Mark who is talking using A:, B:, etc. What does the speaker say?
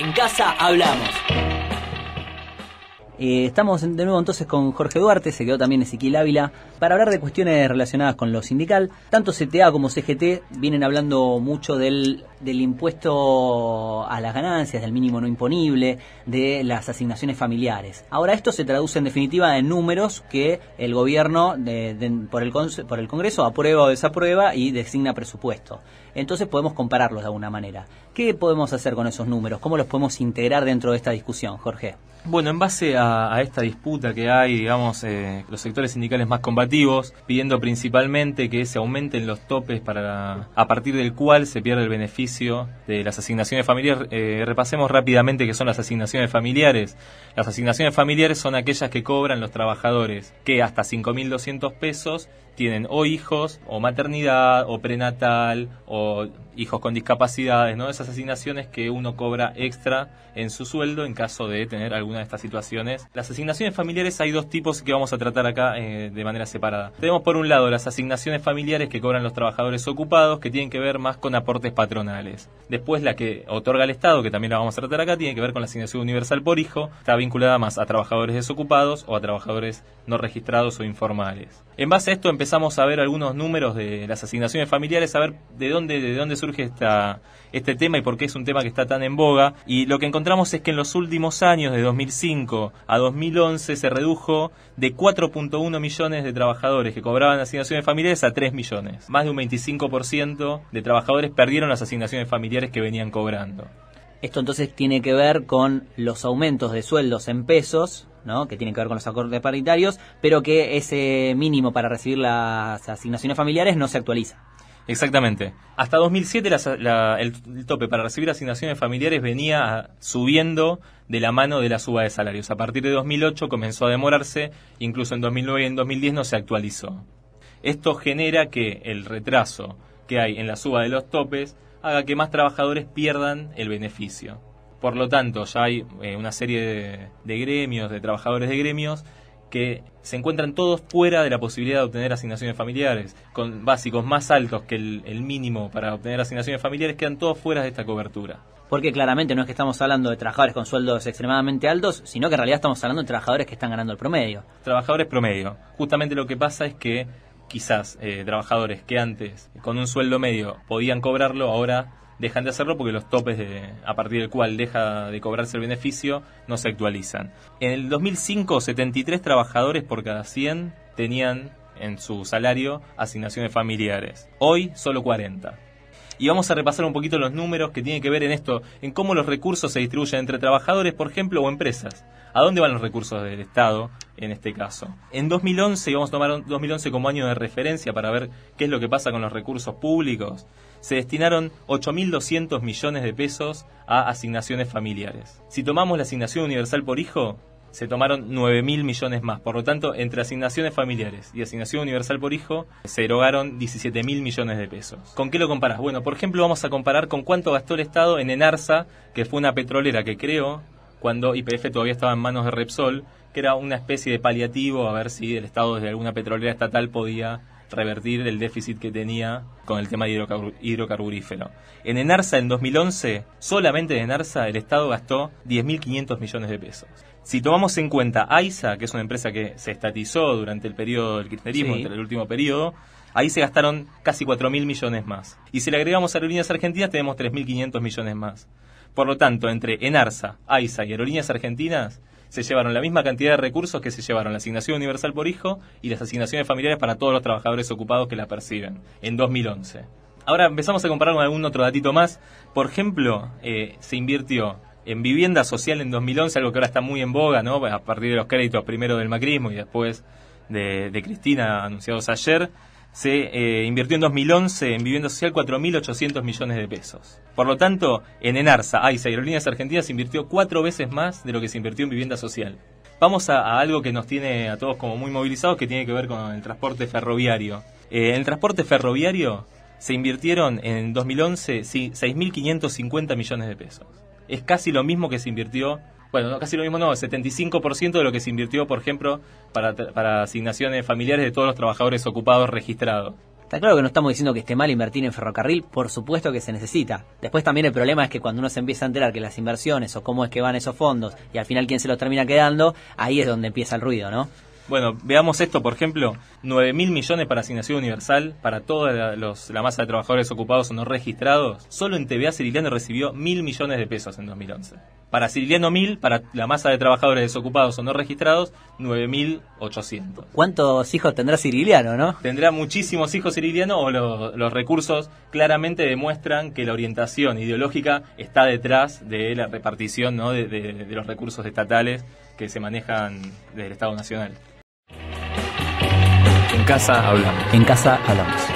A: En Casa Hablamos. Estamos de nuevo entonces con Jorge Duarte, se quedó también Ezequiel Ávila, para hablar de cuestiones relacionadas con lo sindical. Tanto CTA como CGT vienen hablando mucho del impuesto a las ganancias, del mínimo no imponible, de las asignaciones familiares. Ahora esto se traduce en definitiva en números que el gobierno por el Congreso aprueba o desaprueba y designa presupuesto. Entonces podemos compararlos de alguna manera. ¿Qué podemos hacer con esos números? ¿Cómo los podemos integrar dentro de esta discusión, Jorge?
B: Bueno, en base a esta disputa que hay, digamos, los sectores sindicales más combativos, pidiendo principalmente que se aumenten los topes a partir del cual se pierde el beneficio de las asignaciones familiares. Repasemos rápidamente qué son las asignaciones familiares. Las asignaciones familiares son aquellas que cobran los trabajadores que hasta 5.200 pesos tienen o hijos, o maternidad, o prenatal, o hijos con discapacidades, ¿no? Esas asignaciones que uno cobra extra en su sueldo en caso de tener alguna de estas situaciones. Las asignaciones familiares hay dos tipos que vamos a tratar acá de manera separada. Tenemos por un lado las asignaciones familiares que cobran los trabajadores ocupados, que tienen que ver más con aportes patronales. Después la que otorga el Estado, que también la vamos a tratar acá, tiene que ver con la asignación universal por hijo, está vinculada más a trabajadores desocupados o a trabajadores no registrados o informales. En base a esto empezamos a ver algunos números de las asignaciones familiares, a ver de dónde surge este tema y por qué es un tema que está tan en boga. Y lo que encontramos es que en los últimos años, de 2005 a 2011, se redujo de 4.1 millones de trabajadores que cobraban asignaciones familiares a 3 millones. Más de un 25% de trabajadores perdieron las asignaciones familiares que venían cobrando.
A: Esto entonces tiene que ver con los aumentos de sueldos en pesos, ¿no? Que tienen que ver con los acordes paritarios, pero que ese mínimo para recibir las asignaciones familiares no se actualiza.
B: Exactamente. Hasta 2007 el tope para recibir asignaciones familiares venía subiendo de la mano de la suba de salarios. A partir de 2008 comenzó a demorarse, incluso en 2009 y en 2010 no se actualizó. Esto genera que el retraso que hay en la suba de los topes haga que más trabajadores pierdan el beneficio. Por lo tanto, ya hay una serie de gremios, de trabajadores de gremios, que se encuentran todos fuera de la posibilidad de obtener asignaciones familiares, con básicos más altos que el mínimo para obtener asignaciones familiares, quedan todos fuera de esta cobertura.
A: Porque claramente no es que estamos hablando de trabajadores con sueldos extremadamente altos, sino que en realidad estamos hablando de trabajadores que están ganando el promedio.
B: Trabajadores promedio. Justamente lo que pasa es que quizás trabajadores que antes con un sueldo medio podían cobrarlo, ahora dejan de hacerlo porque los topes a partir del cual deja de cobrarse el beneficio no se actualizan. En el 2005, 73 trabajadores por cada 100 tenían en su salario asignaciones familiares. Hoy, solo 40. Y vamos a repasar un poquito los números que tienen que ver en esto, en cómo los recursos se distribuyen entre trabajadores, por ejemplo, o empresas. ¿A dónde van los recursos del Estado en este caso? En 2011, y vamos a tomar 2011 como año de referencia para ver qué es lo que pasa con los recursos públicos, se destinaron 8.200 millones de pesos a asignaciones familiares. Si tomamos la asignación universal por hijo, se tomaron 9.000 millones más. Por lo tanto, entre asignaciones familiares y asignación universal por hijo, se erogaron 17.000 millones de pesos. ¿Con qué lo comparás? Bueno, por ejemplo, vamos a comparar con cuánto gastó el Estado en Enarsa, que fue una petrolera que creó cuando YPF todavía estaba en manos de Repsol, que era una especie de paliativo a ver si el Estado desde alguna petrolera estatal podía revertir el déficit que tenía con el tema hidrocarburífero. En Enarsa, en 2011, solamente en Enarsa, el Estado gastó 10.500 millones de pesos. Si tomamos en cuenta AISA, que es una empresa que se estatizó durante el periodo del kirchnerismo, entre el último periodo, ahí se gastaron casi 4.000 millones más. Y si le agregamos Aerolíneas Argentinas, tenemos 3.500 millones más. Por lo tanto, entre Enarsa, AISA y Aerolíneas Argentinas, se llevaron la misma cantidad de recursos que se llevaron la asignación universal por hijo y las asignaciones familiares para todos los trabajadores ocupados que la perciben, en 2011. Ahora empezamos a comparar con algún otro datito más. Por ejemplo, se invirtió en vivienda social en 2011, algo que ahora está muy en boga, ¿no? A partir de los créditos primero del macrismo y después de Cristina, anunciados ayer. Se invirtió en 2011 en vivienda social 4.800 millones de pesos. Por lo tanto, en Enarsa, AISA y Aerolíneas Argentinas se invirtió 4 veces más de lo que se invirtió en vivienda social. Vamos a algo que nos tiene a todos como muy movilizados, que tiene que ver con el transporte ferroviario. En el transporte ferroviario se invirtieron en 2011 6.550 millones de pesos. Es casi lo mismo que se invirtió. Bueno, no, casi lo mismo no, 75% de lo que se invirtió, por ejemplo, para asignaciones familiares de todos los trabajadores ocupados registrados.
A: Está claro que no estamos diciendo que esté mal invertir en ferrocarril, por supuesto que se necesita. Después también el problema es que cuando uno se empieza a enterar que las inversiones o cómo es que van esos fondos y al final quién se los termina quedando, ahí es donde empieza el ruido, ¿no?
B: Bueno, veamos esto, por ejemplo, 9.000 millones para asignación universal para toda la masa de trabajadores ocupados o no registrados. Solo en TVA Cirigliano recibió 1.000 millones de pesos en 2011. Para Cirigliano 1.000, para la masa de trabajadores desocupados o no registrados, 9.800.
A: ¿Cuántos hijos tendrá Cirigliano, no?
B: Tendrá muchísimos hijos Cirigliano, o los recursos claramente demuestran que la orientación ideológica está detrás de la repartición, ¿no?, de los recursos estatales que se manejan desde el Estado Nacional.
C: En casa hablamos.
A: En casa hablamos.